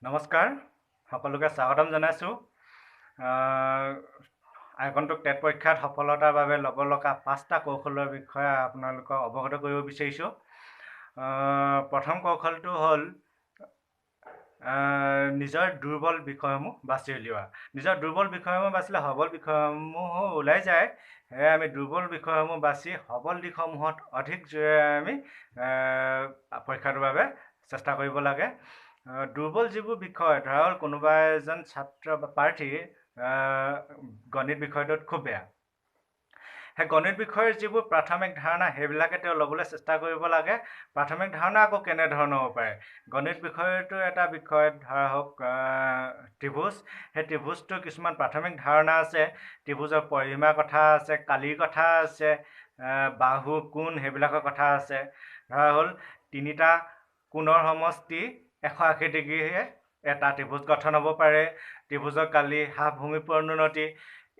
নমস্কাৰ সকলোকে স্বাগতম জনাইছোঁ আগন্তুক টেট পৰীক্ষাত সফলতাৰ বাবে ল'ব লগা 5টা কৌশলৰ বিষয়ে আপোনালোকক অৱগত কৰিব বিচাৰিছোঁ। প্ৰথম কৌশলটো হ'ল নিজৰ দুৰ্বল বিষয়সমূহ বাছি উলিওৱা। নিজৰ দুৰ্বল বিষয়সমূহ বাচিলে সবল বিষয়সমূহো ওলাই যায়। সেয়ে আমি দুৰ্বল বিষয়সমূহ বাছি সবল দিশসমূহত অধিক জোৰেৰে আমি পৰীক্ষাটোৰ বাবে চেষ্টা কৰিব লাগে। দুৰ্বল যিবোৰ বিষয়, ধৰা হ'ল কোনোবা এজন ছাত্ৰ বা প্ৰাৰ্থী গণিত বিষয়টোত খুব বেয়া, সেই গণিত বিষয়ৰ যিবোৰ প্ৰাথমিক ধাৰণা সেইবিলাকে তেওঁ ল'বলৈ চেষ্টা কৰিব লাগে। প্ৰাথমিক ধাৰণা আকৌ কেনেধৰণৰ হ'ব পাৰে? গণিত বিষয়টো এটা বিষয়, ধৰা হওক ত্ৰিভুজ, সেই ত্ৰিভুজটোৰ কিছুমান প্ৰাথমিক ধাৰণা আছে। ত্ৰিভুজৰ পৰিসীমাৰ কথা আছে, কালিৰ কথা আছে, বাহু কোণ সেইবিলাকৰ কথা আছে। ধৰা হ'ল তিনিটা কোণৰ সমষ্টি 180 ডিগ্ৰীহে এটা ত্ৰিভুজ গঠন হ'ব পাৰে। ত্ৰিভুজৰ কালি, হাফ ভূমি প্ৰণোন্নতি,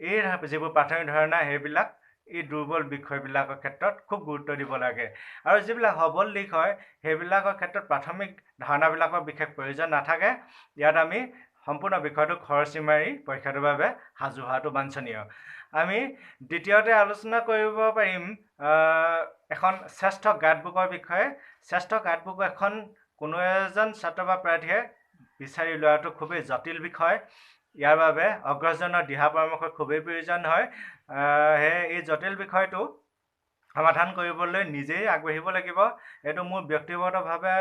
এই যিবোৰ প্ৰাথমিক ধাৰণা সেইবিলাক এই দুৰ্বল বিষয়বিলাকৰ ক্ষেত্ৰত খুব গুৰুত্ব দিব লাগে। আৰু যিবিলাক সবল দিশ হয় সেইবিলাকৰ ক্ষেত্ৰত প্ৰাথমিক ধাৰণাবিলাকৰ বিশেষ প্ৰয়োজন নাথাকে। ইয়াত আমি সম্পূৰ্ণ বিষয়টো খৰচি মাৰি পৰীক্ষাটোৰ বাবে সাজু হোৱাটো বাঞ্ছনীয়। আমি দ্বিতীয়তে আলোচনা কৰিব পাৰিম এখন শ্ৰেষ্ঠ গাইডবুকৰ বিষয়ে। শ্ৰেষ্ঠ গাইডবুক এখন কোনো এজন ছাত্ৰ বা প্ৰাৰ্থীয়ে বিচাৰি লোৱাটো খুবেই জটিল বিষয়। ইয়াৰ বাবে অগ্ৰজনৰ দিহা পৰামৰ্শ খুবেই প্ৰয়োজন হয়। সেয়ে এই জটিল বিষয়টো সমাধান কৰিবলৈ নিজেই আগবাঢ়িব লাগিব। এইটো মোৰ ব্যক্তিগতভাৱে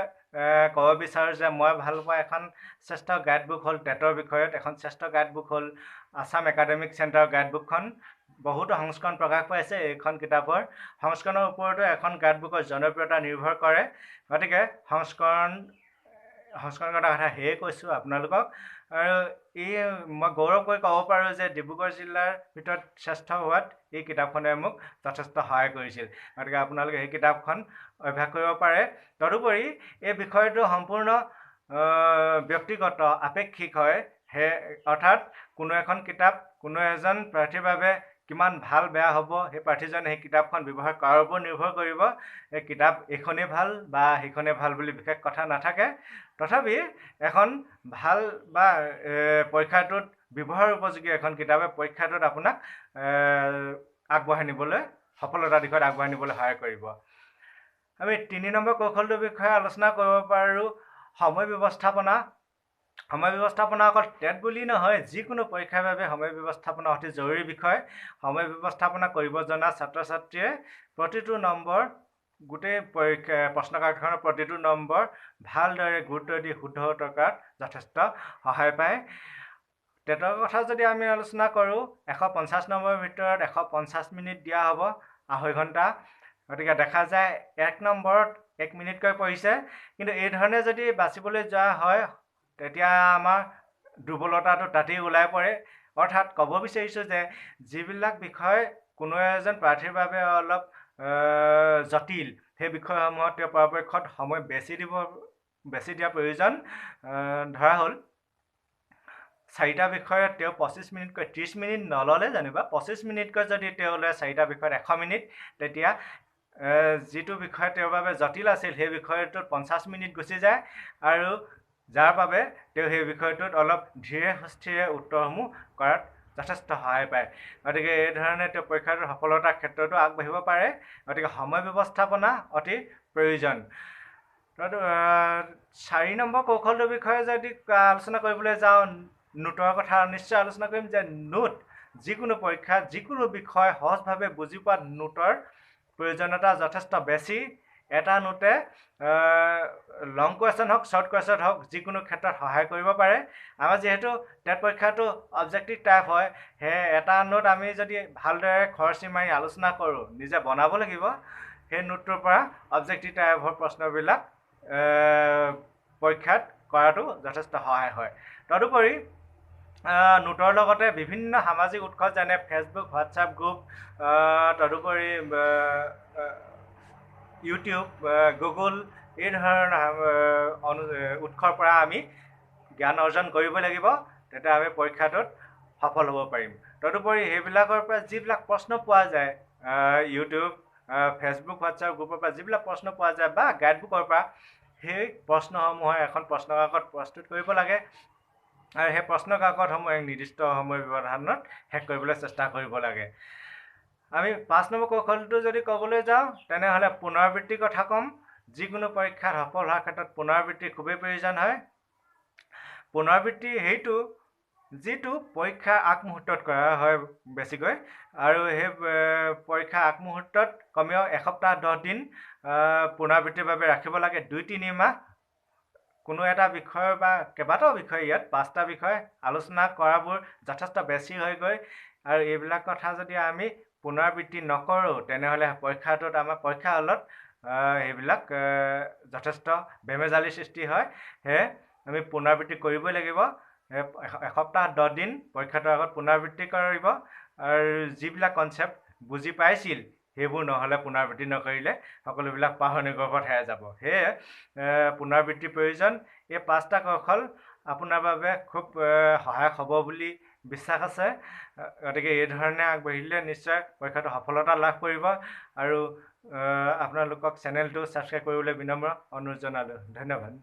ক'ব বিচাৰোঁ যে মই ভাল পোৱা এখন শ্ৰেষ্ঠ গাইডবুক হ'ল টেটৰ বিষয়ত এখন শ্ৰেষ্ঠ গাইডবুক হ'ল আছাম একাডেমিক চেণ্টাৰৰ গাইডবুকখন। বহুতো সংস্কৰণ প্ৰকাশ পাইছে এইখন কিতাপৰ। সংস্কৰণৰ ওপৰতো এখন গাইডবুকৰ জনপ্ৰিয়তা নিৰ্ভৰ কৰে। গতিকে সংস্কৰণৰ কথা সেয়ে কৈছোঁ আপোনালোকক। আৰু মই গৌৰৱ কৰি ক'ব পাৰোঁ যে ডিব্ৰুগড় জিলাৰ ভিতৰত শ্ৰেষ্ঠ হোৱাত এই কিতাপখনে মোক যথেষ্ট সহায় কৰিছিল। গতিকে আপোনালোকে এই কিতাপখন অভ্যাস কৰিব পাৰে। তদুপৰি এই বিষয়টো সম্পূৰ্ণ ব্যক্তিগত আপেক্ষিক হয়। অৰ্থাৎ কোনো এখন কিতাপ কোনো এজন প্ৰাৰ্থীৰ বাবে কিমান ভাল বেয়া হ'ব সেই প্ৰাৰ্থীজনে সেই কিতাপখন ব্যৱহাৰ কৰাৰ ওপৰত নিৰ্ভৰ কৰিব। এই কিতাপ এইখনেই ভাল বা সেইখনেই ভাল বুলি বিশেষ কথা নাথাকে। তথাপি এখন ভাল বা পৰীক্ষাটোত ব্যৱহাৰ উপযোগী এখন কিতাপে পৰীক্ষাটোত আপোনাক আগবঢ়াই নিবলৈ, সফলতাৰ দিশত আগবঢ়াই নিবলৈ সহায় কৰিব। আমি 3 নম্বৰ কৌশলটোৰ বিষয়ে আলোচনা কৰিব পাৰোঁ সময় ব্যৱস্থাপনা। সময় ব্যৱস্থাপনা অকল টেট বুলি নহয়, যিকোনো পৰীক্ষাৰ বাবে সময় ব্যৱস্থাপনা অতি জৰুৰী বিষয়। সময় ব্যৱস্থাপনা কৰিব জনা ছাত্ৰ ছাত্ৰীয়ে প্ৰতিটো নম্বৰ, গোটেই প্ৰশ্নকাকতখনৰ প্ৰতিটো নম্বৰ ভালদৰে গুৰুত্ব দি শুদ্ধ উত্তৰ কৰাত যথেষ্ট সহায় পায়। টেটৰ কথা যদি আমি আলোচনা কৰোঁ 150 নম্বৰৰ ভিতৰত 150 মিনিট দিয়া হ'ব, 2.5 ঘণ্টা। গতিকে দেখা যায় 1 নম্বৰত 1 মিনিটকৈ পৰিছে। কিন্তু এই ধৰণে যদি বাচিবলৈ যোৱা হয় তেতিয়া আমাৰ দুৰ্বলতাটো তাতেই ওলাই পৰে। অৰ্থাৎ ক'ব বিচাৰিছোঁ যে যিবিলাক বিষয় কোনো এজন প্ৰাৰ্থীৰ বাবে অলপ জটিল, সেই বিষয়সমূহত তেওঁ পৰাপক্ষত সময় বেছি দিয়াৰ প্ৰয়োজন। ধৰা হ'ল 4টা বিষয়ত তেওঁ 25 মিনিটকৈ 30 মিনিট নল'লে যেনিবা 25 মিনিটকৈ যদি তেওঁ লয় 4টা বিষয়ত 100 মিনিট, তেতিয়া যিটো বিষয় তেওঁৰ বাবে জটিল আছিল সেই বিষয়টোত 50 মিনিট গুচি যায় আৰু যাৰ বাবে তেওঁ সেই বিষয়টোত অলপ ধীৰে সুস্থিৰে উত্তৰসমূহ কৰাত যথেষ্ট সহায় পায়। গতিকে এই ধৰণে তেওঁ পৰীক্ষাটোৰ সফলতাৰ ক্ষেত্ৰতো আগবাঢ়িব পাৰে। গতিকে সময় ব্যৱস্থাপনা অতি প্ৰয়োজন। 4 নম্বৰ কৌশলটোৰ বিষয়ে যদি আলোচনা কৰিবলৈ যাওঁ, নোটৰ কথা নিশ্চয় আলোচনা কৰিম যে নোট, যিকোনো পৰীক্ষাত যিকোনো বিষয় সহজভাৱে বুজি পোৱাত নোটৰ প্ৰয়োজনীয়তা যথেষ্ট বেছি। এটা নোটে লং কুৱেশ্যন হওক, শ্বৰ্ট কুৱেশ্যন হওক, যিকোনো ক্ষেত্ৰত সহায় কৰিব পাৰে। আমাৰ যিহেতু টেট পৰীক্ষাটো অবজেক্টিভ টাইপ হয়, সেয়ে এটা নোট আমি যদি ভালদৰে খৰচি মাৰি আলোচনা কৰোঁ, নিজে বনাব লাগিব, সেই নোটটোৰ পৰা অবজেক্টিভ টাইপৰ প্ৰশ্নবিলাক পৰীক্ষাত কৰাটো যথেষ্ট সহায় হয়। তদুপৰি নোটৰ লগতে বিভিন্ন সামাজিক উৎস যেনে ফেচবুক, হোৱাটছআপ গ্ৰুপ, তদুপৰি ইউটিউব, গুগল, এই ধৰণৰ উৎসৰ পৰা আমি জ্ঞান অৰ্জন কৰিব লাগিব। তেতিয়া আমি পৰীক্ষাটোত সফল হ'ব পাৰিম। তদুপৰি সেইবিলাকৰ পৰা যিবিলাক প্ৰশ্ন পোৱা যায়, ইউটিউব, ফেচবুক, হোৱাটছআপ গ্ৰুপৰ পৰা যিবিলাক প্ৰশ্ন পোৱা যায় বা গাইডবুকৰ পৰা, সেই প্ৰশ্নসমূহৰ এখন প্ৰশ্ন কাকত প্ৰস্তুত কৰিব লাগে আৰু সেই প্ৰশ্ন কাকতসমূহ এক নিৰ্দিষ্ট সময় ব্যৱধানত শেষ কৰিবলৈ চেষ্টা কৰিব লাগে। আমি 5 নম্বৰ কৌশলটো যদি ক'বলৈ যাওঁ তেনেহ'লে পুনৰাবৃত্তিৰ কথা ক'ম। যিকোনো পৰীক্ষাত সফল হোৱাৰ ক্ষেত্ৰত পুনৰাবৃত্তি খুবেই প্ৰয়োজন হয়। পুনৰাবৃত্তি সেইটো যিটো পৰীক্ষাৰ আগমুহূৰ্তত কৰা হয় বেছিকৈ, আৰু সেই পৰীক্ষাৰ আগমুহূৰ্তত কমেও এসপ্তাহ 10 দিন পুনৰাবৃত্তিৰ বাবে ৰাখিব লাগে। 2-3 মাহ কোনো এটা বিষয় বা কেইবাটাও বিষয়, ইয়াত 5টা বিষয় আলোচনা কৰাবোৰ যথেষ্ট বেছি হৈ গৈ, আৰু এইবিলাক কথা যদি আমি পুনৰাবৃত্তি নকৰোঁ তেনেহ'লে পৰীক্ষাটোত আমাৰ পৰীক্ষা হলত সেইবিলাক যথেষ্ট বেমেজালিৰ সৃষ্টি হয়। সেয়ে আমি পুনৰাবৃত্তি কৰিবই লাগিব। এসপ্তাহ 10 দিন পৰীক্ষাটোৰ আগত পুনৰাবৃত্তি কৰিব, আৰু যিবিলাক কনচেপ্ট বুজি পাইছিল সেইবোৰ নহ'লে পুনৰাবৃত্তি নকৰিলে সকলোবিলাক পাহৰণি গৰ্ভত হেৰাই যাব। সেয়ে পুনৰাবৃত্তিৰ প্ৰয়োজন। এই 5টা কৌশল আপোনাৰ বাবে খুব সহায়ক হ'ব বুলি বিশ্বাস আছে। গতিকে এই ধৰণে আগবাঢ়িলে নিশ্চয় পৰীক্ষাটো সফলতা লাভ কৰিব। আৰু আপোনালোকক চেনেলটো ছাবস্ক্ৰাইব কৰিবলৈ বিনম্ৰ অনুৰোধ জনালোঁ। ধন্যবাদ।